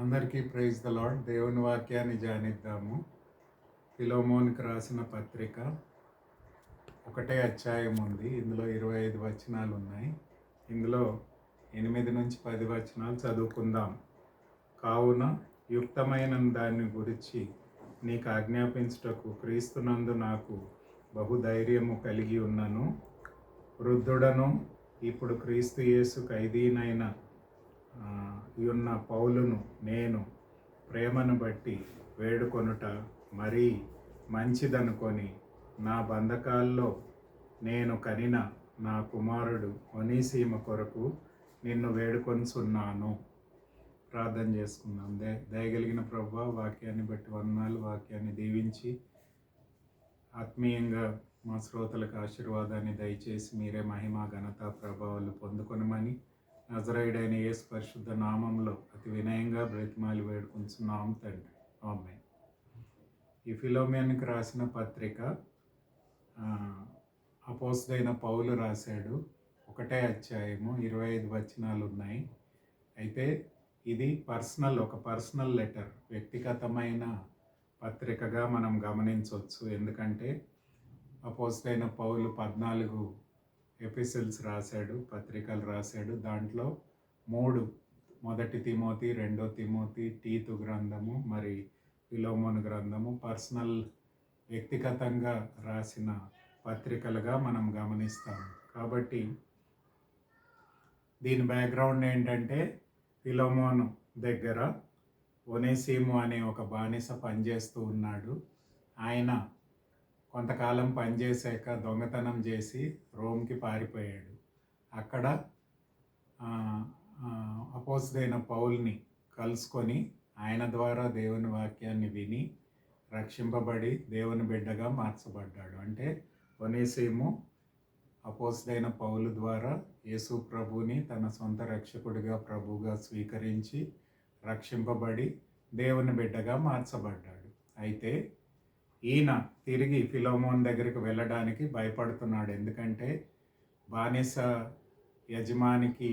అందరికీ praise the lord. దేవుని వాక్యాన్ని ధ్యానిద్దాము. ఫిలోమోన్కి రాసిన పత్రిక ఒకటే అధ్యాయం ఉంది. ఇందులో 25 వచనాలు ఉన్నాయి. ఇందులో 8 నుంచి 10 వచనాలు చదువుకుందాం. కావున యుక్తమైన దాన్ని గురించి నీకు ఆజ్ఞాపించుటకు క్రీస్తునందు నాకు బహుధైర్యము కలిగి ఉన్నను. వృద్ధుడను ఇప్పుడు క్రీస్తు యేసు ఖైదీనైన ఉన్న పౌలును నేను ప్రేమను బట్టి వేడుకొనుట మరీ మంచిదనుకొని నా బంధకాల్లో నేను కనిన నా కుమారుడు ఒనీసీమ కొరకు నిన్ను వేడుకొనుచున్నాను. ప్రార్థన చేసుకుందాం. దయగలిగిన ప్రభువా, వాక్యాన్ని బట్టి వందనాలు. వాక్యాన్ని దీవించి ఆత్మీయంగా మా శ్రోతలకు ఆశీర్వాదాన్ని దయచేసి మీరే మహిమ ఘనత ప్రభావాలు పొందుకొనమని నజరేయుడైన యేసు పరిశుద్ధ నామంలో అతి వినయంగా బ్రతిమాలి వేడుకుంటున్నాం తండ్రి. ఆమేన్. ఈ ఫిలోమోనుకి రాసిన పత్రిక అపోస్తలుడైన పౌలు రాశాడు. ఒకటే అధ్యాయము, 25 వచనాలు ఉన్నాయి. అయితే ఇది ఒక పర్సనల్ లెటర్, వ్యక్తిగతమైన పత్రికగా మనం గమనించవచ్చు. ఎందుకంటే అపోస్తలుడైన పౌలు 14 ఎపిసిల్స్ రాశాడు, పత్రికలు రాశాడు. దాంట్లో 3 మొదటి తిమోతి, 2 తిమోతి, తీతు గ్రంథము, మరి ఫిలోమోను గ్రంథము పర్సనల్ వ్యక్తిగతంగా రాసిన పత్రికలుగా మనం గమనిస్తాము. కాబట్టి దీని బ్యాక్గ్రౌండ్ ఏంటంటే, ఫిలోమోను దగ్గర ఒనేసిము అనే ఒక బానిస పనిచేస్తూ ఉన్నాడు. ఆయన కొంతకాలం పనిచేశాక దొంగతనం చేసి రోమ్కి పారిపోయాడు. అక్కడ అపోస్తలుడైన పౌల్ని కలుసుకొని ఆయన ద్వారా దేవుని వాక్యాన్ని విని రక్షింపబడి దేవుని బిడ్డగా మార్చబడ్డాడు. అంటే ఒనేసిము అపోస్తలుడైన పౌలు ద్వారా యేసు ప్రభుని తన సొంత రక్షకుడిగా ప్రభువుగా స్వీకరించి రక్షింపబడి దేవుని బిడ్డగా మార్చబడ్డాడు. అయితే ఈయన తిరిగి ఫిలోమోన్ దగ్గరికి వెళ్ళడానికి భయపడుతున్నాడు. ఎందుకంటే బానిస యజమానికి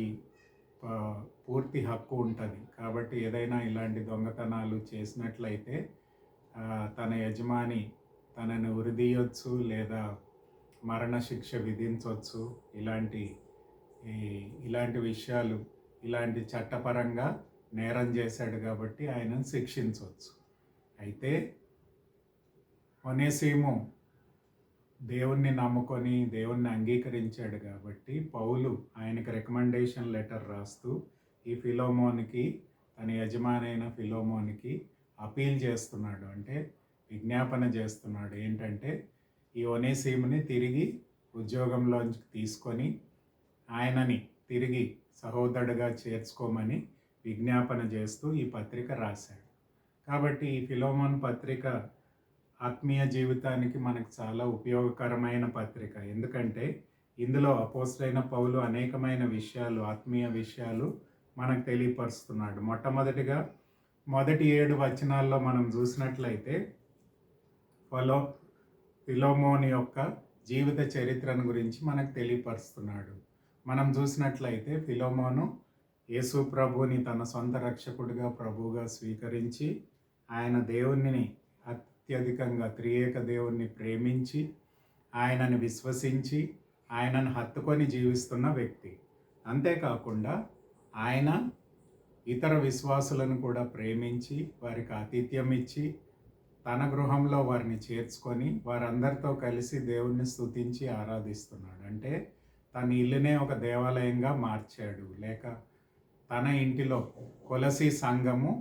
పూర్తి హక్కు ఉంటుంది. కాబట్టి ఏదైనా ఇలాంటి దొంగతనాలు చేసినట్లయితే తన యజమాని తనని ఉరిదీయొచ్చు లేదా మరణశిక్ష విధించవచ్చు. ఇలాంటి విషయాలు, ఇలాంటి చట్టపరంగా నేరం చేశాడు కాబట్టి ఆయనను శిక్షించవచ్చు. అయితే ఒనేసిము దేవుణ్ణి నమ్ముకొని దేవుణ్ణి అంగీకరించాడు కాబట్టి పౌలు ఆయనకి రికమెండేషన్ లెటర్ రాస్తూ ఈ ఫిలోమోన్కి, తన యజమానైన ఫిలోమోన్కి అపీల్ చేస్తున్నాడు. అంటే విజ్ఞాపన చేస్తున్నాడు. ఏంటంటే ఈ ఒనేసిముని తిరిగి ఉద్యోగంలోంచి తీసుకొని ఆయనని తిరిగి సహోదరుడిగా చేర్చుకోమని విజ్ఞాపన చేస్తూ ఈ పత్రిక రాశాడు. కాబట్టి ఈ ఫిలోమోన్ పత్రిక ఆత్మీయ జీవితానికి మనకు చాలా ఉపయోగకరమైన పత్రిక. ఎందుకంటే ఇందులో అపోస్తలుడైన పౌలు అనేకమైన విషయాలు, ఆత్మీయ విషయాలు మనకు తెలియపరుస్తున్నాడు. మొట్టమొదటిగా మొదటి 7 వచనాల్లో మనం చూసినట్లయితే ఫిలోమోన్ యొక్క జీవిత చరిత్రను గురించి మనకు తెలియపరుస్తున్నాడు. మనం చూసినట్లయితే ఫిలోమోను యేసు ప్రభుని తన సొంత రక్షకుడిగా ప్రభువుగా స్వీకరించి ఆయన దేవుణ్ణి అత్యధికంగా త్రియేక దేవుణ్ణి ప్రేమించి ఆయనను విశ్వసించి ఆయనను హత్తుకొని జీవిస్తున్న వ్యక్తి. అంతేకాకుండా ఆయన ఇతర విశ్వాసులను కూడా ప్రేమించి వారికి ఆతిథ్యం ఇచ్చి తన గృహంలో వారిని చేర్చుకొని వారందరితో కలిసి దేవుణ్ణి స్తుతించి ఆరాధిస్తున్నాడు. అంటే తన ఇల్లునే ఒక దేవాలయంగా మార్చాడు. లేక తన ఇంటిలో కొలసీ సంఘము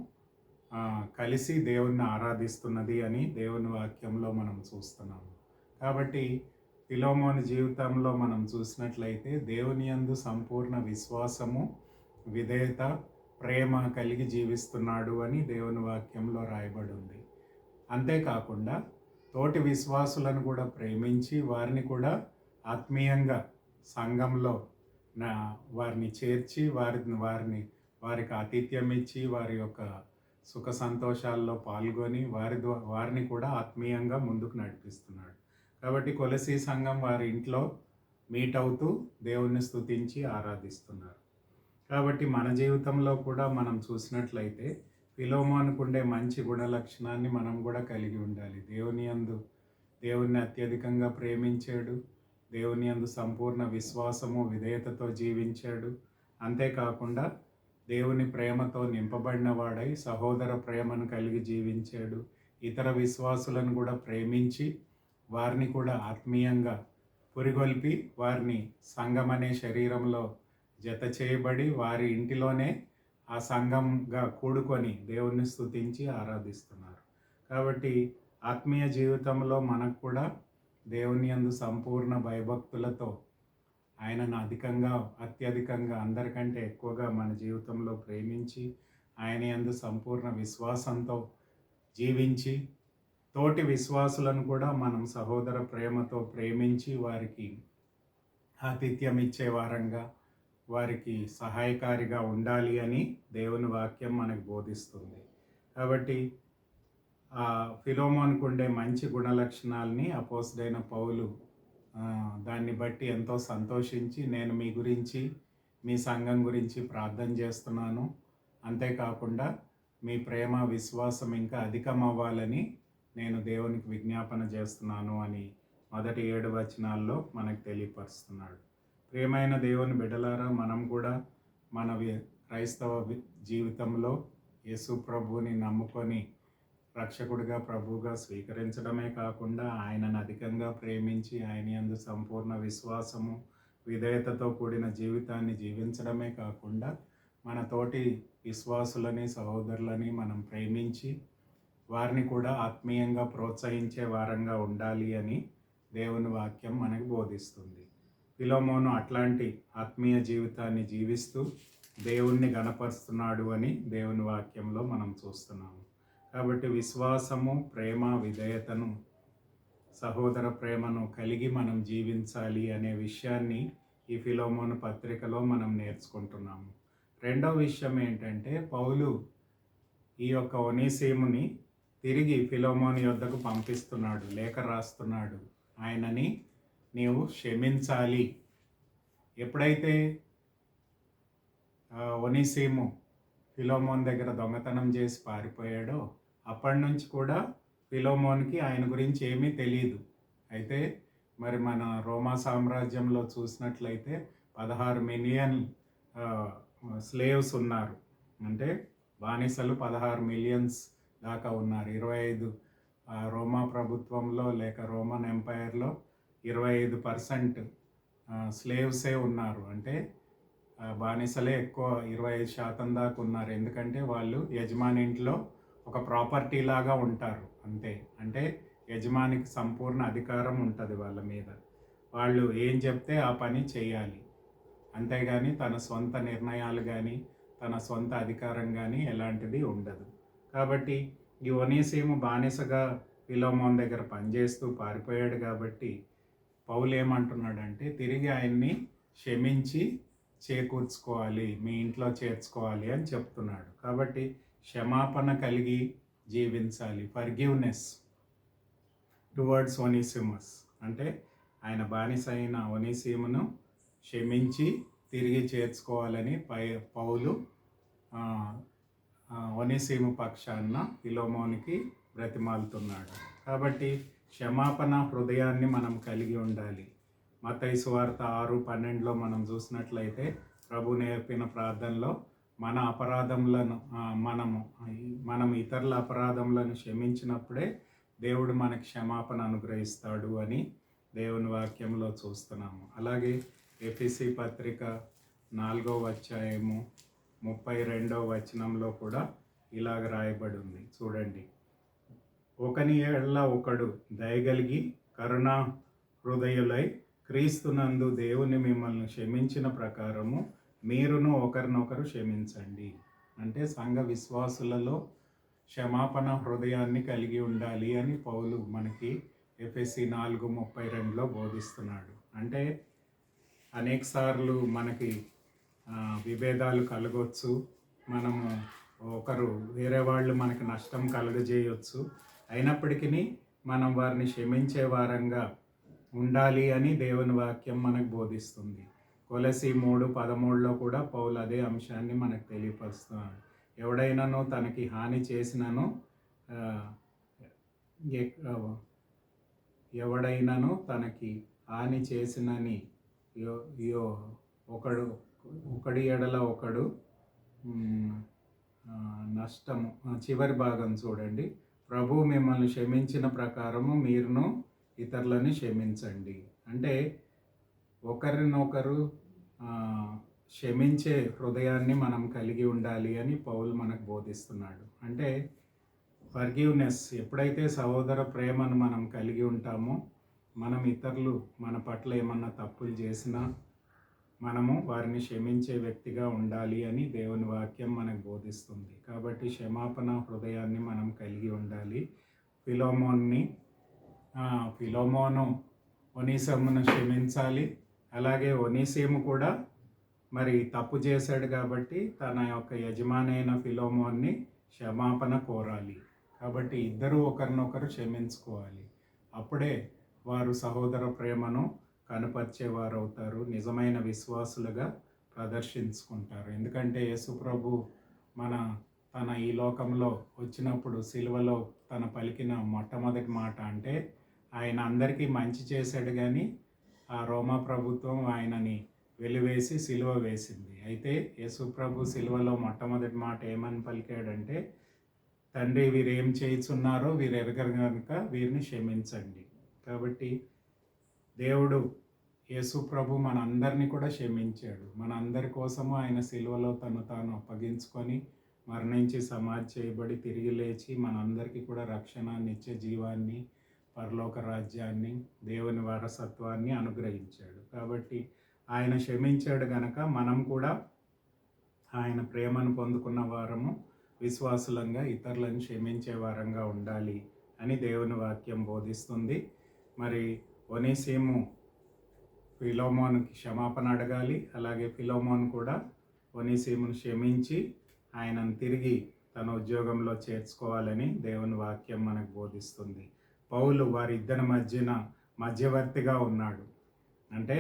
కలిసి దేవుణ్ణి ఆరాధిస్తున్నది అని దేవుని వాక్యంలో మనం చూస్తున్నాము. కాబట్టి ఫిలోమోను జీవితంలో మనం చూసినట్లయితే దేవుని యందు సంపూర్ణ విశ్వాసము, విధేయత, ప్రేమ కలిగి జీవిస్తున్నాడు అని దేవుని వాక్యంలో రాయబడి ఉంది. అంతేకాకుండా తోటి విశ్వాసులను కూడా ప్రేమించి వారిని కూడా ఆత్మీయంగా సంఘంలో వారిని చేర్చి వారికి ఆతిథ్యం ఇచ్చి వారి యొక్క సుఖ సంతోషాల్లో పాల్గొని వారిని కూడా ఆత్మీయంగా ముందుకు నడిపిస్తున్నాడు. కాబట్టి కొలసీ సంఘం వారి ఇంట్లో మీట్ అవుతూ దేవుణ్ణి స్తుతించి ఆరాధిస్తున్నారు. కాబట్టి మన జీవితంలో కూడా మనం చూసినట్లయితే ఫిలోమోనుకు ఉండే మంచి గుణ లక్షణాన్ని మనం కూడా కలిగి ఉండాలి. దేవుణ్ణి అత్యధికంగా ప్రేమించాడు. దేవుని యందు సంపూర్ణ విశ్వాసము విధేయతతో జీవించాడు. అంతేకాకుండా దేవుని ప్రేమతో నింపబడిన వాడై సహోదర ప్రేమను కలిగి జీవించాడు. ఇతర విశ్వాసులను కూడా ప్రేమించి వారిని కూడా ఆత్మీయంగా పురిగొల్పి వారిని సంఘం అనే శరీరంలో జత చేయబడి వారి ఇంటిలోనే ఆ సంఘంగా కూడుకొని దేవుణ్ణి స్తుతించి ఆరాధిస్తున్నారు. కాబట్టి ఆత్మీయ జీవితంలో మనకు కూడా దేవుని యందు సంపూర్ణ భయభక్తులతో ఆయనను అత్యధికంగా అందరికంటే ఎక్కువగా మన జీవితంలో ప్రేమించి ఆయన యందు సంపూర్ణ విశ్వాసంతో జీవించి తోటి విశ్వాసులను కూడా మనం సహోదర ప్రేమతో ప్రేమించి వారికి ఆతిథ్యం ఇచ్చే వారంగా వారికి సహాయకారిగా ఉండాలి అని దేవుని వాక్యం మనకు బోధిస్తుంది. కాబట్టి ఆ ఫిలోమోనుకు ఉండే మంచి గుణలక్షణాలని అపోస్తుడైన పౌలు దాన్ని బట్టి ఎంతో సంతోషించి నేను మీ గురించి మీ సంఘం గురించి ప్రార్థన చేస్తున్నాను, అంతేకాకుండా మీ ప్రేమ విశ్వాసం ఇంకా అధికమవ్వాలని నేను దేవునికి విజ్ఞాపన చేస్తున్నాను అని మొదటి 7 వచనాల్లో మనకు తెలియపరుస్తున్నాడు. ప్రియమైన దేవుని బిడ్డలారా, మనం కూడా మన క్రైస్తవ జీవితంలో యేసు ప్రభువుని నమ్ముకొని రక్షకుడిగా ప్రభువుగా స్వీకరించడమే కాకుండా ఆయనను అధికంగా ప్రేమించి ఆయన యందు సంపూర్ణ విశ్వాసము విధేయతతో కూడిన జీవితాన్ని జీవించడమే కాకుండా మన తోటి విశ్వాసులని సహోదరులని మనం ప్రేమించి వారిని కూడా ఆత్మీయంగా ప్రోత్సహించే వారంగా ఉండాలి అని దేవుని వాక్యం మనకు బోధిస్తుంది. ఫిలోమోను అట్లాంటి ఆత్మీయ జీవితాన్ని జీవిస్తూ దేవుణ్ణి గణపరుస్తున్నాడు అని దేవుని వాక్యంలో మనం చూస్తున్నాము. కాబట్టి విశ్వాసము, ప్రేమ, విధేయతను, సహోదర ప్రేమను కలిగి మనం జీవించాలి అనే విషయాన్ని ఈ ఫిలోమోను పత్రికలో మనం నేర్చుకుంటున్నాము. రెండవ విషయం ఏంటంటే, పౌలు ఈ యొక్క ఒనేసిముని తిరిగి ఫిలోమోను యొద్దకు పంపిస్తున్నాడు, లేఖ రాస్తున్నాడు. ఆయనని నీవు క్షమించాలి. ఎప్పుడైతే ఒనేసిము ఫిలోమోన్ దగ్గర దొంగతనం చేసి పారిపోయాడో అప్పటి నుంచి కూడా ఫిలోమోన్కి ఆయన గురించి ఏమీ తెలియదు. అయితే మరి మన రోమా సామ్రాజ్యంలో చూసినట్లయితే 16 మిలియన్ స్లేవ్స్ ఉన్నారు. అంటే బానిసలు 16 మిలియన్స్ దాకా ఉన్నారు. 25 రోమా ప్రభుత్వంలో లేక రోమన్ ఎంపైర్లో 25% స్లేవ్సే ఉన్నారు. అంటే బానిసలే ఎక్కువ, 25% దాకా ఉన్నారు. ఎందుకంటే వాళ్ళు యజమాని ఇంట్లో ఒక ప్రాపర్టీ లాగా ఉంటారు అంతే. అంటే యజమానికి సంపూర్ణ అధికారం ఉంటుంది వాళ్ళ మీద. వాళ్ళు ఏం చెప్తే ఆ పని చేయాలి, అంతేగాని తన సొంత నిర్ణయాలు కానీ తన సొంత అధికారం కానీ ఎలాంటిది ఉండదు. కాబట్టి ఈ ఒనేసిము బానిసగా ఫిలోమోన్ దగ్గర పనిచేస్తూ పారిపోయాడు. కాబట్టి పౌలు ఏమంటున్నాడంటే తిరిగి ఆయన్ని క్షమించి చేకూర్చుకోవాలి, మీ ఇంట్లో చేర్చుకోవాలి అని చెప్తున్నాడు. కాబట్టి క్షమాపణ కలిగి జీవించాలి. ఫర్గివ్నెస్ టువర్డ్స్ ఒనేసిమస్, అంటే ఆయన బానిస అయిన ఒనేసిమును క్షమించి తిరిగి చేర్చుకోవాలని పౌలు ఒనేసిము పక్షాన ఫిలోమోనికి బ్రతిమాలుతున్నాడు. కాబట్టి క్షమాపణ హృదయాన్ని మనం కలిగి ఉండాలి. మత్తయి సువార్త 6:12లో మనం చూసినట్లయితే ప్రభు నేర్పిన ప్రార్థనలో మన అపరాధములను మనం ఇతరుల అపరాధములను క్షమించినప్పుడే దేవుడు మనకు క్షమాపణ అనుగ్రహిస్తాడు అని దేవుని వాక్యంలో చూస్తున్నాము. అలాగే ఎఫెసీ పత్రిక 4వ అధ్యాయము 32వ వచనంలో కూడా ఇలాగ రాయబడి ఉంది. చూడండి, ఒకని ఎడల ఒకడు దయగలిగి కరుణా హృదయులై క్రీస్తునందు దేవుని మిమ్మల్ని క్షమించిన ప్రకారము మీరును ఒకరినొకరు క్షమించండి. అంటే సంఘ విశ్వాసులలో క్షమాపణ హృదయాన్ని కలిగి ఉండాలి అని పౌలు మనకి ఎఫెసీ 4:32లో బోధిస్తున్నాడు. అంటే అనేకసార్లు మనకి విభేదాలు కలగవచ్చు, మనము వేరే వాళ్ళు మనకి నష్టం కలుగజేయవచ్చు. అయినప్పటికీ మనం వారిని క్షమించే వారంగా ఉండాలి అని దేవుని వాక్యం మనకు బోధిస్తుంది. కొలసీ 3:13లో కూడా పౌలు అదే అంశాన్ని మనకు తెలియపరుస్తున్నాడు. ఎవడైనాను తనకి హాని చేసినను ఆ, ఎ- ఆ, ఎవడైనాను తనకి హాని చేసినని యో యో ఒకడు ఒకడి ఎడల ఒకడు మ్, నష్టము. చివరి భాగం చూడండి. ప్రభు మిమ్మల్ని క్షమించిన ప్రకారము మీరును ఇతరులని క్షమించండి. అంటే ఒకరినొకరు ఆ, క్షమించే హృదయాన్ని మనం కలిగి ఉండాలి అని పౌలు మనకు బోధిస్తున్నాడు. అంటే ఫర్గివ్నెస్, ఎప్పుడైతే సహోదర ప్రేమను మనం కలిగి ఉంటామో, మనం ఇతరులు మన పట్ల ఏమన్నా తప్పులు చేసినా మనము వారిని క్షమించే వ్యక్తిగా ఉండాలి అని దేవుని వాక్యం మనకు బోధిస్తుంది. కాబట్టి క్షమాపణ హృదయాన్ని మనం కలిగి ఉండాలి. ఫిలోమోన్ని ఫిలోమోను ఒనీసమును క్షమించాలి. అలాగే ఒనీసీము కూడా మరి తప్పు చేశాడు కాబట్టి తన యొక్క యజమాని అయిన ఫిలోమోన్ని క్షమాపణ కోరాలి. కాబట్టి ఇద్దరూ ఒకరినొకరు క్షమించుకోవాలి. అప్పుడే వారు సహోదర ప్రేమను కనపరిచేవారు అవుతారు, నిజమైన విశ్వాసులుగా ప్రదర్శించుకుంటారు. ఎందుకంటే యేసుప్రభు తన ఈ లోకంలో వచ్చినప్పుడు సిలువలో తన పలికిన మొట్టమొదటి మాట అంటే ఆయన అందరికీ మంచి చేశాడు, కానీ ఆ రోమా ప్రభుత్వం ఆయనని వెలివేసి సిలువ వేసింది. అయితే యేసుప్రభు సిలువలో మొట్టమొదటి మాట ఏమని పలికాడంటే, తండ్రి వీరు ఏం చేయుచున్నారో వీరు ఎరగరు కనుక వీరిని క్షమించండి. కాబట్టి దేవుడు యేసు ప్రభు మన అందరినీ కూడా క్షమించాడు. మన అందరి కోసము ఆయన సిలువలో తను తాను అప్పగించుకొని మరణించి సమాధి చేయబడి తిరిగి లేచి మనందరికీ కూడా రక్షణ, నిత్య జీవాన్ని, పరలోక రాజ్యాన్ని, దేవుని వారసత్వాన్ని అనుగ్రహించాడు. కాబట్టి ఆయన క్షమించాడు గనక మనం కూడా ఆయన ప్రేమను పొందుకున్న వారము, విశ్వాసులంగా ఇతరులను క్షమించే వారంగా ఉండాలి అని దేవుని వాక్యం బోధిస్తుంది. మరి ఒనీసీము ఫిలోమోన్కి క్షమాపణ అడగాలి. అలాగే ఫిలోమోన్ కూడా ఒనీసీమును క్షమించి ఆయనను తిరిగి తన ఉద్యోగంలో చేర్చుకోవాలని దేవుని వాక్యం మనకు బోధిస్తుంది. పౌలు వారిద్దరి మధ్యవర్తిగా ఉన్నాడు. అంటే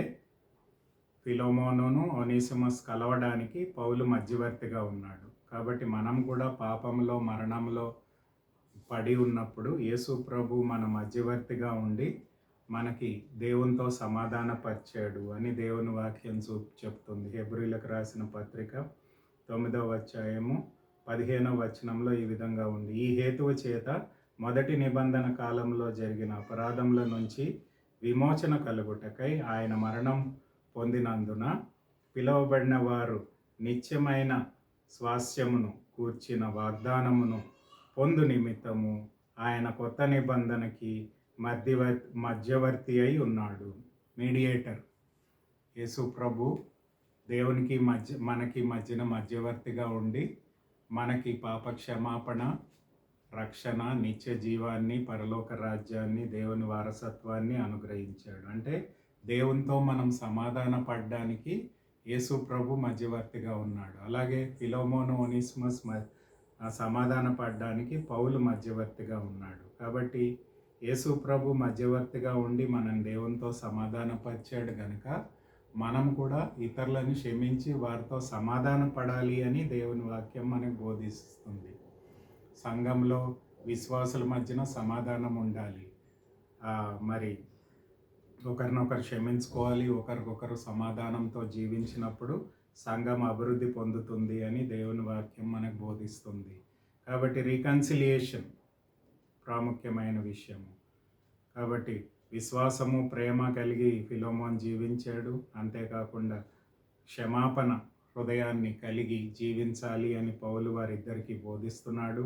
ఫిలోమోనును ఒనీసిమస్ కలవడానికి పౌలు మధ్యవర్తిగా ఉన్నాడు. కాబట్టి మనం కూడా పాపంలో, మరణంలో పడి ఉన్నప్పుడు యేసు ప్రభు మన మధ్యవర్తిగా ఉండి మనకి దేవునితో సమాధానపరిచాడు అని దేవుని వాక్యం చెప్తుంది. హెబ్రీలకు రాసిన పత్రిక 9వ అధ్యాయము 15వ వచనంలో ఈ విధంగా ఉంది. ఈ హేతువు చేత మొదటి నిబంధన కాలంలో జరిగిన అపరాధముల నుంచి విమోచన కలుగుటకై ఆయన మరణం పొందినందున పిలువబడిన వారు నిత్యమైన స్వాస్యమును కూర్చిన వాగ్దానమును పొందు నిమిత్తము ఆయన కొత్త నిబంధనకి మధ్యవర్తి అయి ఉన్నాడు. మీడియేటర్ యేసు ప్రభు దేవునికి మనకి మధ్యన మధ్యవర్తిగా ఉండి మనకి పాప క్షమాపణ, రక్షణ, నిత్య జీవాన్ని, పరలోక రాజ్యాన్ని, దేవుని వారసత్వాన్ని అనుగ్రహించాడు. అంటే దేవునితో మనం సమాధాన పడడానికి యేసు ప్రభు మధ్యవర్తిగా ఉన్నాడు. అలాగే ఫిలోమోను, ఒనీసిమస్ సమాధాన పడడానికి పౌలు మధ్యవర్తిగా ఉన్నాడు. కాబట్టి యేసు ప్రభు మధ్యవర్తిగా ఉండి మనం దేవునితో సమాధానపరిచాడు కనుక మనం కూడా ఇతరులను క్షమించి వారితో సమాధాన పడాలి అని దేవుని వాక్యం మనకు బోధిస్తుంది. సంఘంలో విశ్వాసుల మధ్యన సమాధానం ఉండాలి. మరి ఒకరినొకరు క్షమించుకోవాలి. ఒకరికొకరు సమాధానంతో జీవించినప్పుడు సంఘం అభివృద్ధి పొందుతుంది అని దేవుని వాక్యం మనకు బోధిస్తుంది. కాబట్టి రీకన్సిలియేషన్ ప్రాముఖ్యమైన విషయము. కాబట్టి విశ్వాసము, ప్రేమ కలిగి ఫిలోమోన్ జీవించాడు. అంతేకాకుండా క్షమాపణ హృదయాన్ని కలిగి జీవించాలి అని పౌలు వారిద్దరికీ బోధిస్తున్నాడు.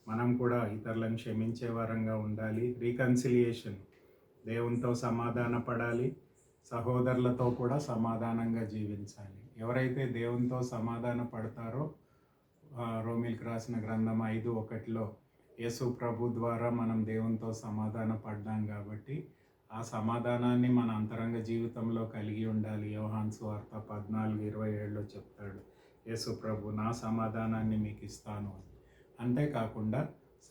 మనం కూడా ఇతరులను క్షమించే వారంగా ఉండాలి. రీకన్సిలియేషన్, దేవునితో సమాధాన పడాలి, సహోదరులతో కూడా సమాధానంగా జీవించాలి. ఎవరైతే దేవునితో సమాధాన పడతారో, రోమీలకు రాసిన గ్రంథం 5:1 యేసు ప్రభు ద్వారా మనం దేవునితో సమాధాన పడ్డాం కాబట్టి ఆ సమాధానాన్ని మన అంతరంగ జీవితంలో కలిగి ఉండాలి. యోహాను సువార్త 14:27 చెప్తాడు, యేసు ప్రభు నా సమాధానాన్ని మీకు ఇస్తాను అని. అంతేకాకుండా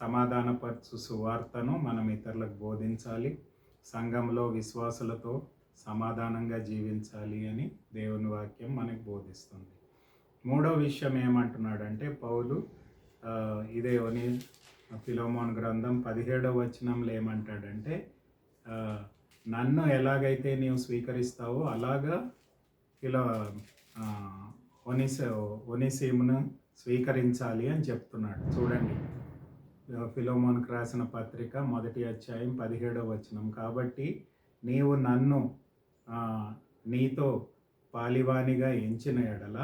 సమాధానపరచు సువార్తను మనం ఇతరులకు బోధించాలి. సంఘంలో విశ్వాసులతో సమాధానంగా జీవించాలి అని దేవుని వాక్యం మనకు బోధిస్తుంది. మూడో విషయం ఏమంటున్నాడంటే పౌలు ఇదే ఫిలోమోన్ గ్రంథం 17వ వచనంలో ఏమంటాడంటే నన్ను ఎలాగైతే నీవు స్వీకరిస్తావో అలాగా ఇలా ఒనిసీమును స్వీకరించాలి అని చెప్తున్నాడు. చూడండి, ఫిలోమోన్కి రాసిన పత్రిక 1వ అధ్యాయం 17వ వచనం. కాబట్టి నీవు నన్ను నీతో పాలివానిగా ఎంచిన ఎడల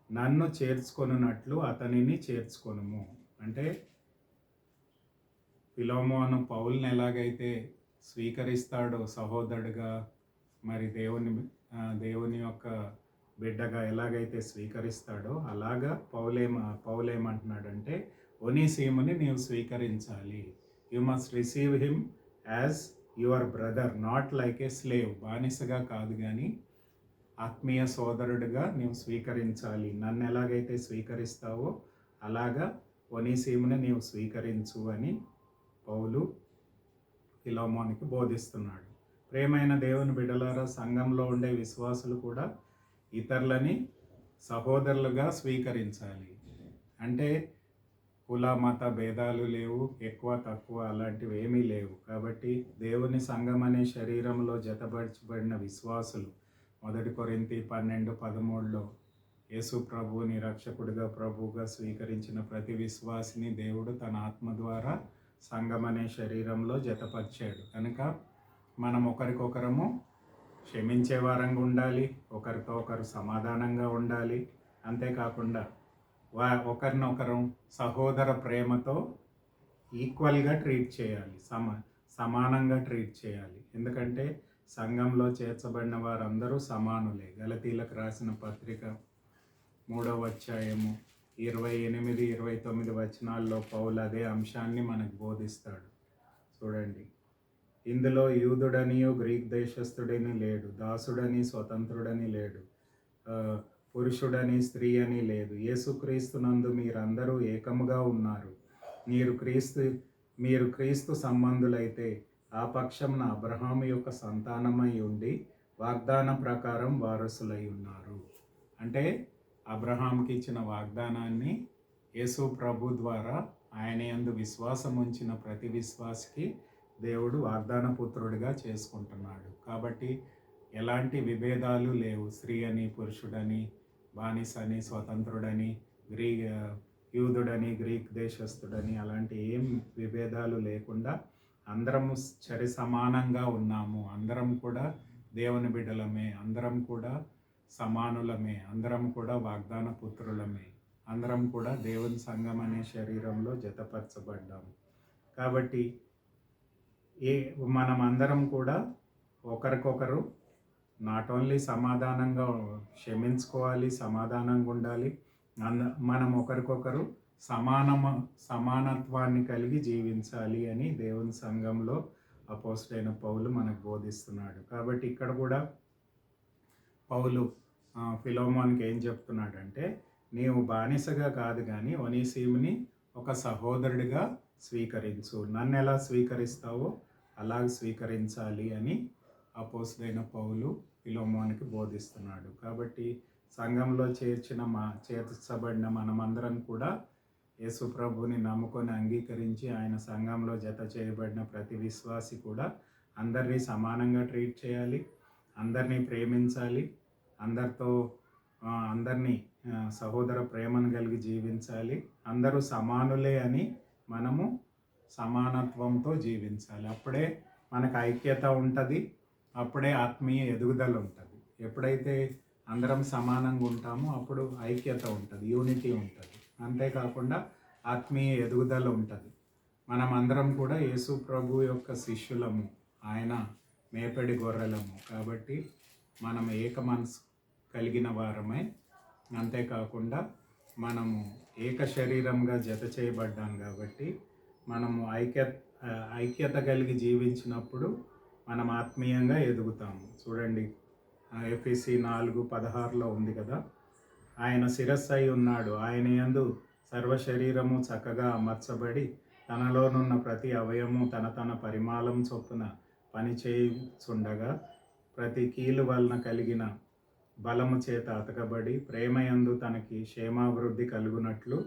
నన్ను చేర్చుకొనున్నట్లు అతనిని చేర్చుకొనుము. అంటే ఫిలోమోను పౌల్ని ఎలాగైతే స్వీకరిస్తాడో సహోదరుడుగా, మరి దేవుని యొక్క బిడ్డగా ఎలాగైతే స్వీకరిస్తాడో అలాగా పౌలేమంటున్నాడంటే ఒనీసీముని నీవు స్వీకరించాలి. You must receive him as your brother, not like a slave. బానిసగా కాదు కానీ ఆత్మీయ సోదరుడిగా నీవు స్వీకరించాలి. నన్ను ఎలాగైతే స్వీకరిస్తావో అలాగా ఒనీసీముని నీవు స్వీకరించు అని పౌలు ఫిలోమోనికి బోధిస్తున్నాడు. ప్రేమైన దేవుని బిడ్డలారా, సంఘంలో ఉండే విశ్వాసులు కూడా ఇతరులని సహోదరులుగా స్వీకరించాలి. అంటే కుల మత భేదాలు లేవు, ఎక్కువ తక్కువ అలాంటివి ఏమీ లేవు. కాబట్టి దేవుని సంఘం అనే శరీరంలో జతపరచబడిన విశ్వాసులు 1 కొరింథీ 12:13లో యేసు ప్రభువుని రక్షకుడిగా ప్రభువుగా స్వీకరించిన ప్రతి విశ్వాసిని దేవుడు తన ఆత్మ ద్వారా సంఘం అనే శరీరంలో జతపరిచాడు. కనుక మనం ఒకరికొకరము క్షమించే వారంగా ఉండాలి, ఒకరితో ఒకరు సమాధానంగా ఉండాలి. అంతేకాకుండా ఒకరినొకరు సహోదర ప్రేమతో ఈక్వల్గా ట్రీట్ చేయాలి, సమానంగా ట్రీట్ చేయాలి. ఎందుకంటే సంఘంలో చేర్చబడిన వారందరూ సమానులే. గలతీలకు రాసిన పత్రిక 3వ అధ్యాయము 28, 29 వచనాల్లో పౌలు అదే అంశాన్ని మనకు బోధిస్తాడు. చూడండి, ఇందులో యూదుడనియో గ్రీక్ దేశస్థుడని లేడు, దాసుడని స్వతంత్రుడని లేడు, పురుషుడని స్త్రీ అని లేదు, యేసుక్రీస్తునందు మీరందరూ ఏకముగా ఉన్నారు. మీరు క్రీస్తు సంబంధులైతే ఆ పక్షంన అబ్రహాము యొక్క సంతానమై ఉండి వాగ్దాన ప్రకారం వారసులై ఉన్నారు. అంటే అబ్రహాంకి ఇచ్చిన వాగ్దానాన్ని యేసు ప్రభు ద్వారా ఆయన యందు విశ్వాసం ఉంచిన ప్రతి విశ్వాసికి దేవుడు వాగ్దాన పుత్రుడిగా చేసుకుంటున్నాడు. కాబట్టి ఎలాంటి విభేదాలు లేవు. స్త్రీ అని, పురుషుడని, బానిసని, స్వతంత్రుడని, యూదుడని, గ్రీక్ దేశస్థుడని అలాంటి ఏం విభేదాలు లేకుండా అందరము సరి సమానంగా ఉన్నాము. అందరం కూడా దేవుని బిడ్డలమే, అందరం కూడా సమానులమే, అందరం కూడా వాగ్దాన పుత్రులమే, అందరం కూడా దేవుని సంఘం అనే శరీరంలో జతపరచబడ్డాము. కాబట్టి మనం అందరం కూడా ఒకరికొకరు నాట్ ఓన్లీ సమాధానంగా క్షమించుకోవాలి, సమాధానంగా ఉండాలి, మనం ఒకరికొకరు సమానత్వాన్ని కలిగి జీవించాలి అని దేవుని సంఘంలో అపోస్తలుడైన పౌలు మనకు బోధిస్తున్నాడు. కాబట్టి ఇక్కడ కూడా పౌలు ఫిలోమోన్కి ఏం చెప్తున్నాడంటే, నీవు బానిసగా కాదు కానీ ఒనీసీముని ఒక సహోదరుడిగా స్వీకరించు, నన్ను ఎలా స్వీకరిస్తావో అలాగ స్వీకరించాలి అని అపోస్తలుడైన పౌలు ఫిలోమోన్కి బోధిస్తున్నాడు. కాబట్టి సంఘంలో చేర్చబడిన మనమందరం కూడా యేసు ప్రభుని నమ్ముకొని అంగీకరించి ఆయన సంఘంలో జత చేయబడిన ప్రతి విశ్వాసి కూడా అందరినీ సమానంగా ట్రీట్ చేయాలి, అందరినీ ప్రేమించాలి, అందరినీ సహోదర ప్రేమను కలిగి జీవించాలి. అందరూ సమానులే అని మనము సమానత్వంతో జీవించాలి. అప్పుడే మనకు ఐక్యత ఉంటుంది, అప్పుడే ఆత్మీయ ఎదుగుదల ఉంటుంది. ఎప్పుడైతే అందరం సమానంగా ఉంటామో అప్పుడు ఐక్యత ఉంటుంది, యూనిటీ ఉంటుంది. అంతేకాకుండా ఆత్మీయ ఎదుగుదల ఉంటుంది. మనం అందరం కూడా యేసు ప్రభు యొక్క శిష్యులము, ఆయన మేపడి గొర్రెలము. కాబట్టి మనం ఏక మనసు కలిగిన వారమై, అంతేకాకుండా మనము ఏక శరీరంగా జత చేయబడ్డాం. కాబట్టి మనము ఐక్యత కలిగి జీవించినప్పుడు మనం ఆత్మీయంగా ఎదుగుతాము. చూడండి, ఎఫెసీ 4:16లో ఉంది కదా, ఆయన శిరస్సు అయి ఉన్నాడు, ఆయన యందు సర్వశరీరము చక్కగా అమర్చబడి తనలోనున్న ప్రతి అవయము తన పరిమాణం చొప్పున పని చేయుచుండగా ప్రతి కీలు వలన కలిగిన బలము చేత అతకబడి ప్రేమయందు తనకి క్షేమాభివృద్ధి కలుగునట్లు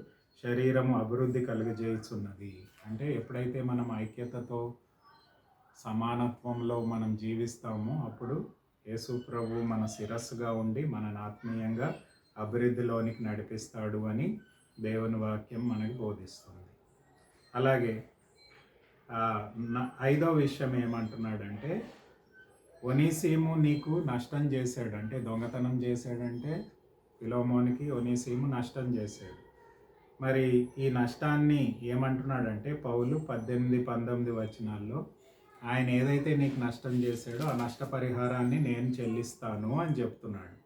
శరీరము అభివృద్ధి కలుగజేయుచున్నది. అంటే ఎప్పుడైతే మనం ఐక్యతతో సమానత్వంలో మనం జీవిస్తామో అప్పుడు యేసు ప్రభు మన శిరస్సుగా ఉండి మనని ఆత్మీయంగా అభివృద్ధిలోనికి నడిపిస్తాడు అని దేవుని వాక్యం మనకి బోధిస్తుంది. అలాగే ఐదో విషయం ఏమంటున్నాడంటే, ఒనీసీము నీకు నష్టం చేశాడు, అంటే దొంగతనం చేశాడంటే ఫిలోమోనికి ఒనీసీము నష్టం చేశాడు. మరి ఈ నష్టాన్ని ఏమంటున్నాడంటే పౌలు 18-19 వచనాల్లో ఆయన ఏదైతే నీకు నష్టం చేశాడో ఆ నష్టపరిహారాన్ని నేను చెల్లిస్తాను అని చెప్తున్నాడు.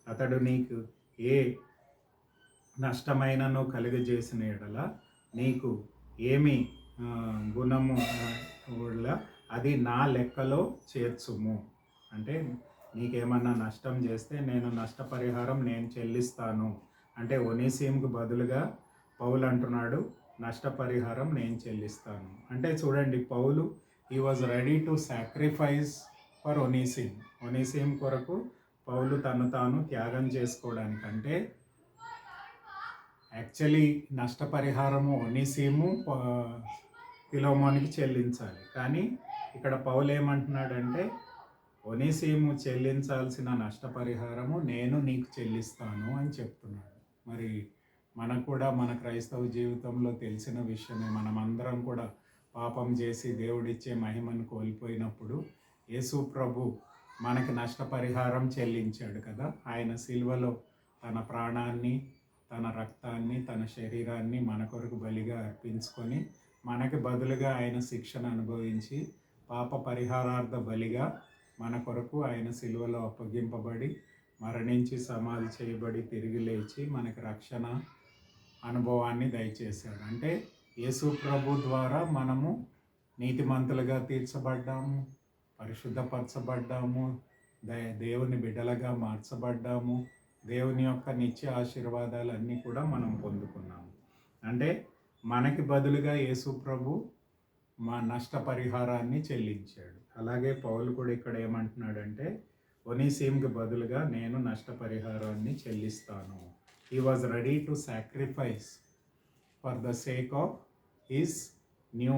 అతడు నీకు ఏ నష్టమైనను కలుగజేసిన ఎడల నీకు ఏమి గుణము వల్ల అది నా లెక్కలో చేర్చుము. అంటే నీకేమన్నా నష్టం చేస్తే నేను నష్టపరిహారం నేను చెల్లిస్తాను. అంటే ఒనీసీముకు బదులుగా పౌలు అంటున్నాడు నష్టపరిహారం నేను చెల్లిస్తాను. అంటే చూడండి, పౌలు he was ready to sacrifice for ఒనీసీమ్. ఒనీసీమ్ కొరకు పౌలు తను తాను త్యాగం చేసుకోవడానికంటే యాక్చువల్లీ నష్టపరిహారము ఒనీసీము ఫిలోమోనికి చెల్లించాలి. కానీ ఇక్కడ పౌలు ఏమంటున్నాడంటే ఒనీసీము చెల్లించాల్సిన నష్టపరిహారము నేను నీకు చెల్లిస్తాను అని చెప్తున్నాడు. మరి మనకు కూడా మన క్రైస్తవ జీవితంలో తెలిసిన విషయమే, మనమందరం కూడా పాపం చేసి దేవుడిచ్చే మహిమను కోల్పోయినప్పుడు యేసు ప్రభు మనకి నష్టపరిహారం చెల్లించాడు కదా. ఆయన సిలువలో తన ప్రాణాన్ని, తన రక్తాన్ని, తన శరీరాన్ని మన కొరకు బలిగా అర్పించుకొని మనకి బదులుగా ఆయన శిక్షను అనుభవించి పాప పరిహారార్థ బలిగా మన కొరకు ఆయన సిలువలో అప్పగింపబడి మరణించి సమాధి చేయబడి తిరిగి లేచి మనకి రక్షణ అనుభవాన్ని దయచేశాడు. అంటే యేసు ప్రభు ద్వారా మనము నీతిమంతులుగా తీర్చబడ్డాము, పరిశుద్ధపరచబడ్డాము, దేవుని బిడ్డలుగా మార్చబడ్డాము, దేవుని యొక్క నిత్య ఆశీర్వాదాలన్నీ కూడా మనం పొందుకున్నాము. అంటే మనకి బదులుగా యేసు ప్రభు మా నష్టపరిహారాన్ని చెల్లించాడు. అలాగే పౌలు కూడా ఇక్కడ ఏమంటున్నాడంటే ఒనీసీమ్కి బదులుగా నేను నష్టపరిహారాన్ని చెల్లిస్తాను. He was ready to sacrifice for the sake of his new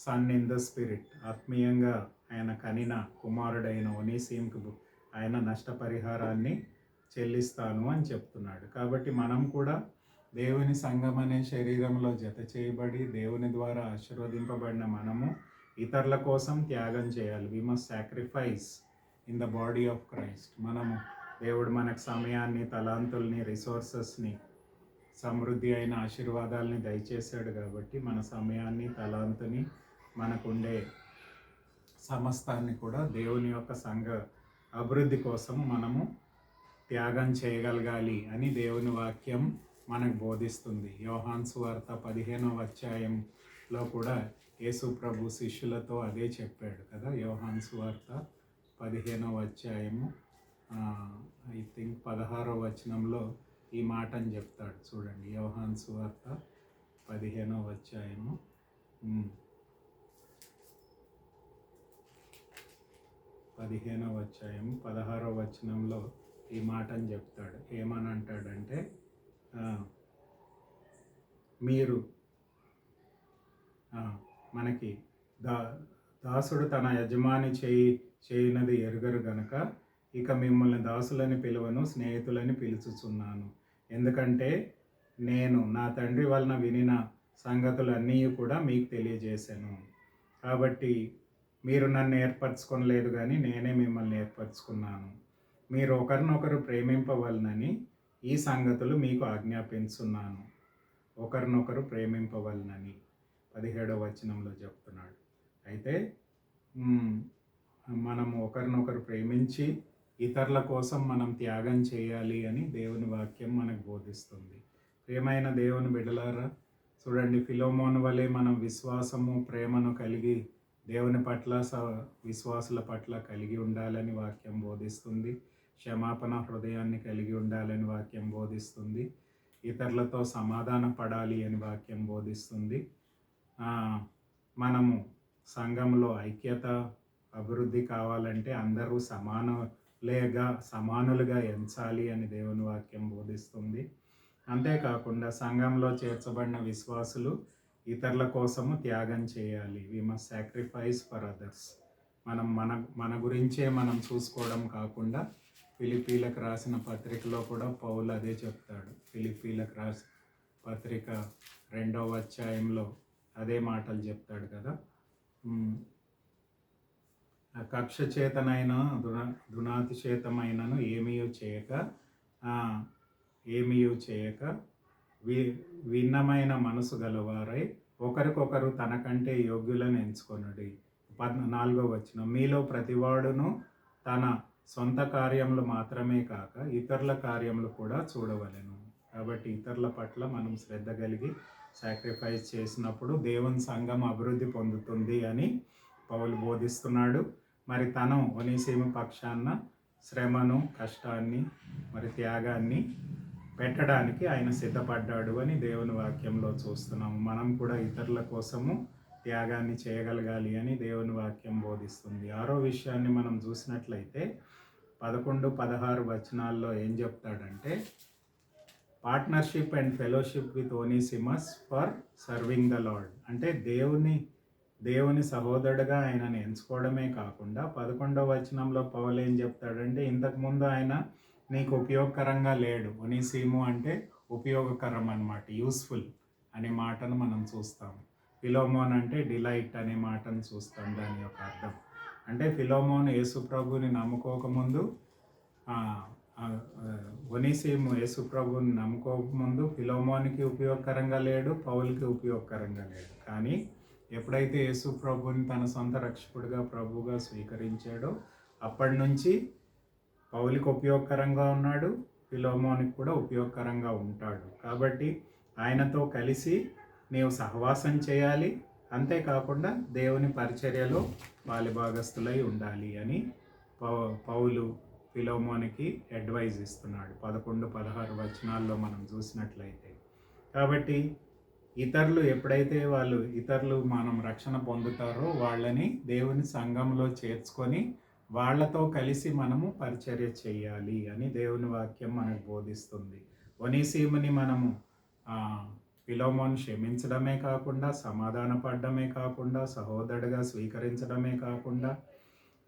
son in the spirit. ఆత్మీయంగా ఆయన కనిన కుమారుడైన ఒనీసీమ్కి ఆయన నష్టపరిహారాన్ని చెల్లిస్తాను అని చెప్తున్నాడు. కాబట్టి మనం కూడా దేవుని సంఘం అనే శరీరంలో జత చేయబడి దేవుని ద్వారా ఆశీర్వదింపబడిన మనము ఇతరుల కోసం త్యాగం చేయాలి. We must sacrifice in the body of Christ. మనము దేవుడు మనకు సమయాన్ని, తలాంతుల్ని, రిసోర్సెస్ని, సమృద్ధి అయిన ఆశీర్వాదాలని దయచేశాడు కాబట్టి మన సమయాన్ని, తలాంతుని, మనకుండే సమస్తాన్ని కూడా దేవుని యొక్క సంఘ అభివృద్ధి కోసం మనము త్యాగం చేయగలగాలి అని దేవుని వాక్యం మనకు బోధిస్తుంది. యోహాను సువార్త 15వ అధ్యాయంలో కూడా యేసు ప్రభు శిష్యులతో అదే చెప్పాడు కదా. యోహాను సువార్త 15వ అధ్యాయము ఐ థింక్ 16వ వచనంలో ఈ మాటని చెప్తాడు. చూడండి, యోహాను సువార్త 15వ అధ్యాయము 16వ వచనంలో ఈ మాటని చెప్తాడు. ఏమని అంటాడంటే, మీరు మనకి దాసుడు తన యజమాని చేయనది ఎరుగరు గనుక ఇక మిమ్మల్ని దాసులని పిలువను, స్నేహితులని పిలుచుచున్నాను. ఎందుకంటే నేను నా తండ్రి వలన వినిన సంగతులన్నీ కూడా మీకు తెలియజేశాను. కాబట్టి మీరు నన్ను ఏర్పరచుకోలేదు కానీ నేనే మిమ్మల్ని ఏర్పరచుకున్నాను. మీరు ఒకరినొకరు ప్రేమింపవలనని ఈ సంగతులు మీకు ఆజ్ఞాపించున్నాను. ఒకరినొకరు ప్రేమింపవలనని 17వ వచనంలో చెప్తున్నాడు. అయితే మనము ఒకరినొకరు ప్రేమించి ఇతరుల కోసం మనం త్యాగం చేయాలి అని దేవుని వాక్యం మనకు బోధిస్తుంది. ప్రియమైన దేవుని బిడ్డలారా, చూడండి, ఫిలోమోను వలె మనం విశ్వాసము, ప్రేమను కలిగి దేవుని పట్ల, విశ్వాసుల పట్ల కలిగి ఉండాలని వాక్యం బోధిస్తుంది. క్షమాపణ హృదయాన్ని కలిగి ఉండాలని వాక్యం బోధిస్తుంది. ఇతరులతో సమాధాన పడాలి అని వాక్యం బోధిస్తుంది. మనము సంఘంలో ఐక్యత, అభివృద్ధి కావాలంటే అందరూ సమాన లేగా సమానులుగా ఎంచాలి అని దేవుని వాక్యం బోధిస్తుంది. అంతేకాకుండా సంఘంలో చేర్చబడిన విశ్వాసులు ఇతరుల కోసము త్యాగం చేయాలి. We must sacrifice for others. మనం మన మన గురించే మనం చూసుకోవడం కాకుండా ఫిలిప్పీలకు రాసిన పత్రికలో కూడా పౌలు అదే చెప్తాడు. ఫిలిప్పీలకు రాసిన పత్రిక 2వ అధ్యాయంలో అదే మాటలు చెప్తాడు కదా. కక్ష చేతనైన దునాతిచేతమైనను ఏమీయూ చేయక విన్నమైన మనసు గలవారై ఒకరికొకరు తనకంటే యోగ్యులను ఎంచుకొనుడి. 4వ వచనం, మీలో ప్రతివాడును తన సొంత కార్యములు మాత్రమే కాక ఇతరుల కార్యములు కూడా చూడవలెను. కాబట్టి ఇతరుల పట్ల మనం శ్రద్ధ కలిగి సాక్రిఫైస్ చేసినప్పుడు దేవుని సంఘం అభివృద్ధి పొందుతుంది అని పౌలు బోధిస్తున్నాడు. మరి తను ఒనేసిము పక్షాన శ్రమను, కష్టాన్ని, మరి త్యాగాన్ని పెట్టడానికి ఆయన సిద్ధపడ్డాడు అని దేవుని వాక్యంలో చూస్తున్నాము. మనం కూడా ఇతరుల కోసము త్యాగాన్ని చేయగలగాలి అని దేవుని వాక్యం బోధిస్తుంది. 6వ విషయాన్ని మనం చూసినట్లయితే 11, 16 వచనాల్లో ఏం చెప్తాడంటే, partnership and fellowship with Onesimus for serving the Lord. అంటే దేవుని సహోదరుడుగా ఆయనను ఎంచుకోవడమే కాకుండా 11వ వచనంలో పౌలు ఏం చెప్తాడంటే, ఇంతకుముందు ఆయన నీకు ఉపయోగకరంగా లేడు. ఒనేసిము అంటే ఉపయోగకరం అన్నమాట, యూస్ఫుల్ అనే మాటను మనం చూస్తాము. ఫిలోమోన్ అంటే డిలైట్ అనే మాటను చూస్తాం. దాని యొక్క అర్థం అంటే ఫిలోమోన్ యేసు ప్రభుని నమ్ముకోకముందు, ఒనేసిము యేసు ప్రభుని నమ్ముకోకముందు ఫిలోమోన్కి ఉపయోగకరంగా లేడు, పౌల్కి ఉపయోగకరంగా లేడు. కానీ ఎప్పుడైతే యేసు ప్రభుని తన సొంత రక్షకుడిగా ప్రభువుగా స్వీకరించాడో అప్పటి నుంచి పౌలికి ఉపయోగకరంగా ఉన్నాడు, ఫిలోమోనికి కూడా ఉపయోగకరంగా ఉంటాడు. కాబట్టి ఆయనతో కలిసి నీవు సహవాసం చేయాలి, అంతేకాకుండా దేవుని పరిచర్యలో బాలిభాగస్తులై ఉండాలి అని పౌలు ఫిలోమోనికి అడ్వైజ్ ఇస్తున్నాడు 11, 16 వచనాల్లో మనం చూసినట్లయితే. కాబట్టి ఎప్పుడైతే ఇతరులు మనం రక్షణ పొందుతారో వాళ్ళని దేవుని సంఘంలో చేర్చుకొని వాళ్ళతో కలిసి మనము పరిచర్య చేయాలి అని దేవుని వాక్యం మనకు బోధిస్తుంది. ఒనేసిముని మనము ఫిలోమోన్ క్షమించడమే కాకుండా, సమాధాన పడడమే కాకుండా, సహోదరుడిగా స్వీకరించడమే కాకుండా,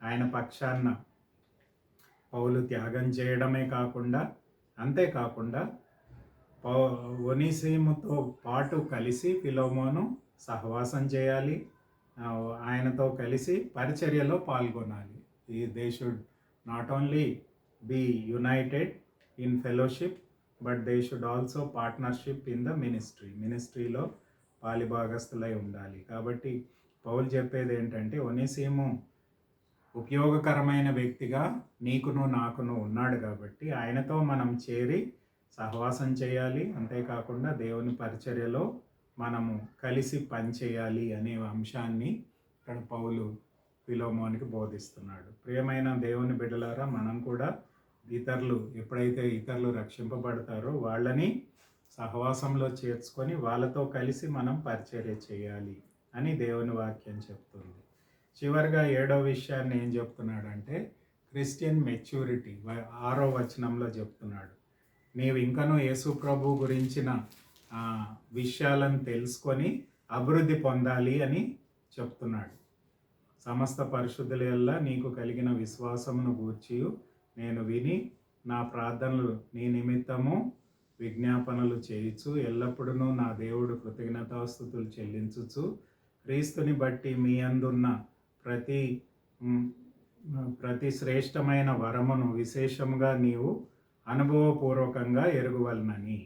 ఆయన పక్షాన పౌలు త్యాగం చేయడమే కాకుండా, అంతేకాకుండా ఒనేసిముతో పాటు కలిసి ఫిలోమోను సహవాసం చేయాలి, ఆయనతో కలిసి పరిచర్యలో పాల్గొనాలి. They should not only be united in fellowship but they should also partnership in the మినిస్ట్రీలో పాలిభాగస్తులై ఉండాలి. కాబట్టి పౌలు చెప్పేది ఏంటంటే, ఒనేసిము ఉపయోగకరమైన వ్యక్తిగా నీకును నాకును ఉన్నాడు కాబట్టి ఆయనతో మనం చేరి సహవాసం చేయాలి, అంతేకాకుండా దేవుని పరిచర్యలో మనము కలిసి పనిచేయాలి అనే అంశాన్ని ఇక్కడ పౌలు ఫిలోమోనికి బోధిస్తున్నాడు. ప్రియమైన దేవుని బిడ్డలారా, మనం కూడా ఎప్పుడైతే ఇతరులు రక్షింపబడతారో వాళ్ళని సహవాసంలో చేర్చుకొని వాళ్ళతో కలిసి మనం పరిచర్య చేయాలి అని దేవుని వాక్యం చెప్తుంది. చివరిగా 7వ విషయాన్ని ఏం చెప్తున్నాడంటే, క్రిస్టియన్ మెచ్యూరిటీ 6వ వచనంలో చెప్తున్నాడు. నీవు ఇంకనూ యేసు ప్రభు గురించిన విషయాలను తెలుసుకొని అభివృద్ధి పొందాలి అని చెప్తున్నాడు. సమస్త పరిశుద్ధుల నీకు కలిగిన విశ్వాసమును గూర్చి నేను విని నా ప్రార్థనలు నీ నిమిత్తము విజ్ఞాపనలు చేయుచు ఎల్లప్పుడూ నా దేవుడు కృతజ్ఞతాస్తుతులు చెల్లించుచు క్రీస్తుని బట్టి మీ అందున్న ప్రతి శ్రేష్టమైన వరమును విశేషంగా నీవు అనుభవపూర్వకంగా ఎరుగువలనని.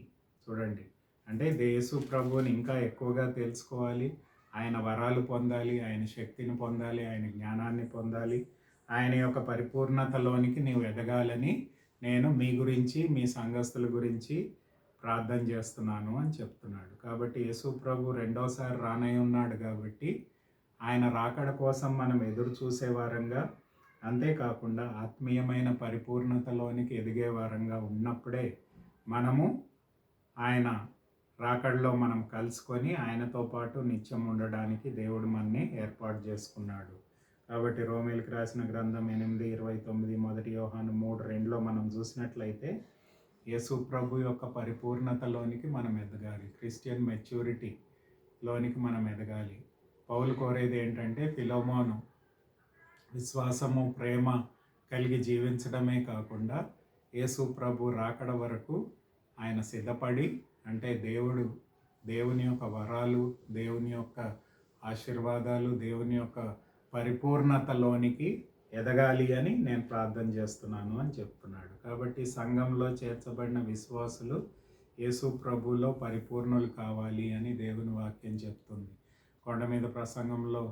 చూడండి, అంటే యేసు ప్రభువుని ఇంకా ఎక్కువగా తెలుసుకోవాలి, ఆయన వరాలు పొందాలి, ఆయన శక్తిని పొందాలి, ఆయన జ్ఞానాన్ని పొందాలి, ఆయన యొక్క పరిపూర్ణతలోనికి నీవు ఎదగాలని నేను మీ గురించి, మీ సంఘస్థుల గురించి ప్రార్థన చేస్తున్నాను అని చెప్తున్నాడు. కాబట్టి యేసు ప్రభు రెండోసారి రానై ఉన్నాడు కాబట్టి ఆయన రాకడ కోసం మనం ఎదురు చూసే వారంగా, అంతేకాకుండా ఆత్మీయమైన పరిపూర్ణతలోనికి ఎదిగే వారంగా ఉన్నప్పుడే మనము ఆయన రాకడలో మనం కలుసుకొని ఆయనతో పాటు నిత్యం ఉండడానికి దేవుడు మనని ఏర్పాటు చేసుకున్నాడు. కాబట్టి రోమేలుకి రాసిన గ్రంథం 8:29, మొదటి యోహాను 3:2లో మనం చూసినట్లయితే యేసు ప్రభు యొక్క పరిపూర్ణతలోనికి మనం ఎదగాలి. క్రిస్టియన్ మెచ్యూరిటీలోనికి మనం ఎదగాలి. పౌలు కోరేది ఏంటంటే ఫిలోమోను విశ్వాసము, ప్రేమ కలిగి జీవించడమే కాకుండా యేసు ప్రభు రాకడ వరకు ఆయన సిద్ధపడి, అంటే దేవుని యొక్క వరాలు, దేవుని యొక్క ఆశీర్వాదాలు, దేవుని యొక్క పరిపూర్ణతలోనికి ఎదగాలి అని నేను ప్రార్థన చేస్తున్నాను అని చెప్తున్నాడు. కాబట్టి సంఘంలో చేర్చబడిన విశ్వాసులు యేసు ప్రభులో పరిపూర్ణులు కావాలి అని దేవుని వాక్యం చెప్తుంది. కొండ మీద ప్రసంగంలో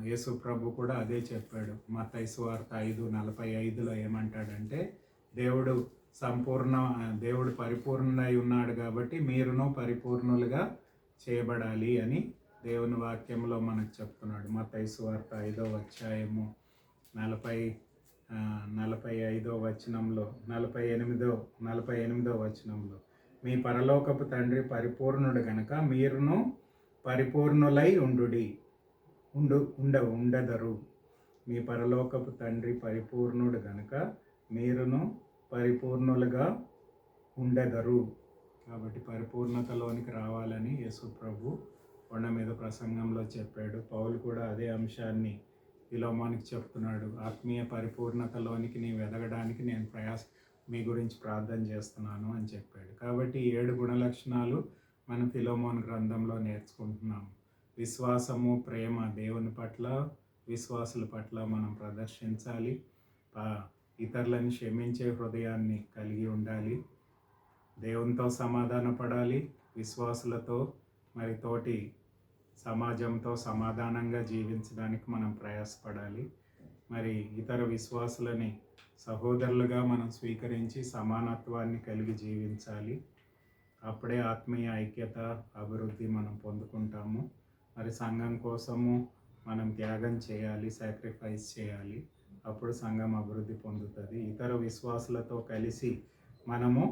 యేసు ప్రభు కూడా అదే చెప్పాడు. మత్తయి సువార్త 5:45లో ఏమంటాడంటే, దేవుడు పరిపూర్ణుడై ఉన్నాడు కాబట్టి మీరును పరిపూర్ణులుగా చేయబడాలి అని దేవుని వాక్యంలో మనకు చెప్తున్నాడు. మత్తయి సువార్త 5వ అధ్యాయము 45వ వచనంలో 48వ వచనంలో, మీ పరలోకపు తండ్రి పరిపూర్ణుడు గనక మీరును పరిపూర్ణులై ఉండెదరు. మీ పరలోకపు తండ్రి పరిపూర్ణుడు గనక మీరును పరిపూర్ణులుగా ఉండెదరు. కాబట్టి పరిపూర్ణతలోనికి రావాలని యేసు ప్రభు కొండ మీద ప్రసంగంలో చెప్పాడు. పౌలు కూడా అదే అంశాన్ని ఫిలోమోనుకి చెప్తున్నాడు. ఆత్మీయ పరిపూర్ణతలోనికి నీవు ఎదగడానికి నేను మీ గురించి ప్రార్థన చేస్తున్నాను అని చెప్పాడు. కాబట్టి 7 గుణలక్షణాలు మనం ఫిలోమోను గ్రంథంలో నేర్చుకుంటున్నాము. విశ్వాసము, ప్రేమ దేవుని పట్ల, విశ్వాసుల పట్ల మనం ప్రదర్శించాలి. ఇతరులను క్షమించే హృదయాన్ని కలిగి ఉండాలి. దేవునితో సమాధాన పడాలి. విశ్వాసులతో మరి తోటి సమాజంతో సమాధానంగా జీవించడానికి మనం ప్రయాసపడాలి. మరి ఇతర విశ్వాసులని సహోదరులుగా మనం స్వీకరించి సమానత్వాన్ని కలిగి జీవించాలి. అప్పుడే ఆత్మీయ ఐక్యత, అభివృద్ధి మనం పొందుకుంటాము. మరి సంఘం కోసము మనం త్యాగం చేయాలి, సాక్రిఫైస్ చేయాలి. అప్పుడు సంఘం అభివృద్ధి పొందుతుంది. ఇతర విశ్వాసులతో కలిసి మనము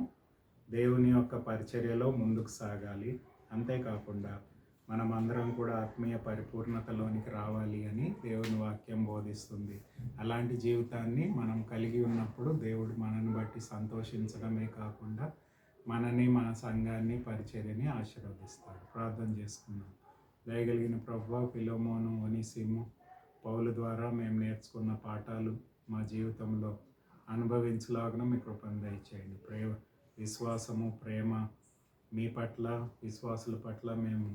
దేవుని యొక్క పరిచర్యలో ముందుకు సాగాలి. అంతేకాకుండా మనమందరం కూడా ఆత్మీయ పరిపూర్ణతలోనికి రావాలి అని దేవుని వాక్యం బోధిస్తుంది. అలాంటి జీవితాన్ని మనం కలిగి ఉన్నప్పుడు దేవుడు మనని బట్టి సంతోషించడమే కాకుండా మనని, మన సంఘాన్ని, పరిచర్యని ఆశీర్వదిస్తాడు. ప్రార్థన చేసుకుందాం. దయగలిగిన ప్రభువా, ఫిలోమోను, ఒనేసిము, పౌలు ద్వారా మేము నేర్చుకున్న పాఠాలు మా జీవితంలో అనుభవించలాగున మీ కృపను దయచేయండి. విశ్వాసము, ప్రేమ మీ పట్ల, విశ్వాసుల పట్ల మేము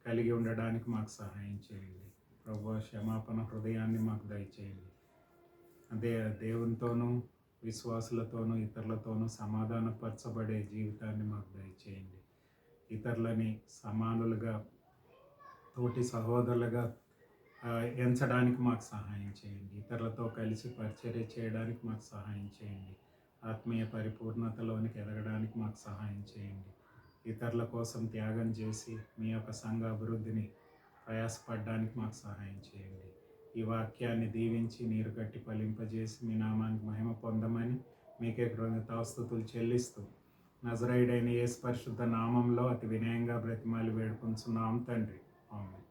కలిగి ఉండడానికి మాకు సహాయం చేయండి. ప్రభువా, క్షమాపణ హృదయాన్ని మాకు దయచేయండి. అదే దేవునితోనూ, విశ్వాసులతోనూ, ఇతరులతోనూ సమాధానపరచబడే జీవితాన్ని మాకు దయచేయండి. ఇతరులని సమానులుగా, తోటి సహోదరులుగా ఎంచడానికి మాకు సహాయం చేయండి. ఇతరులతో కలిసి పరిచర్య చేయడానికి మాకు సహాయం చేయండి. ఆత్మీయ పరిపూర్ణతలోనికి ఎదగడానికి మాకు సహాయం చేయండి. ఇతరుల కోసం త్యాగం చేసి మీ యొక్క సంఘ అభివృద్ధిని ప్రయాసపడడానికి మాకు సహాయం చేయండి. ఈ వాక్యాన్ని దీవించి నీరు కట్టి ఫలింపజేసి మీ నామానికి మహిమ పొందమని మీకే కృతజ్ఞతాస్తుతులు చెల్లిస్తూ నజరేయుడైన యేసు పరిశుద్ధ నామంలో అతి వినయంగా బ్రతిమాలి వేడుకొంచున్నాం తండ్రి. ఆమేన్.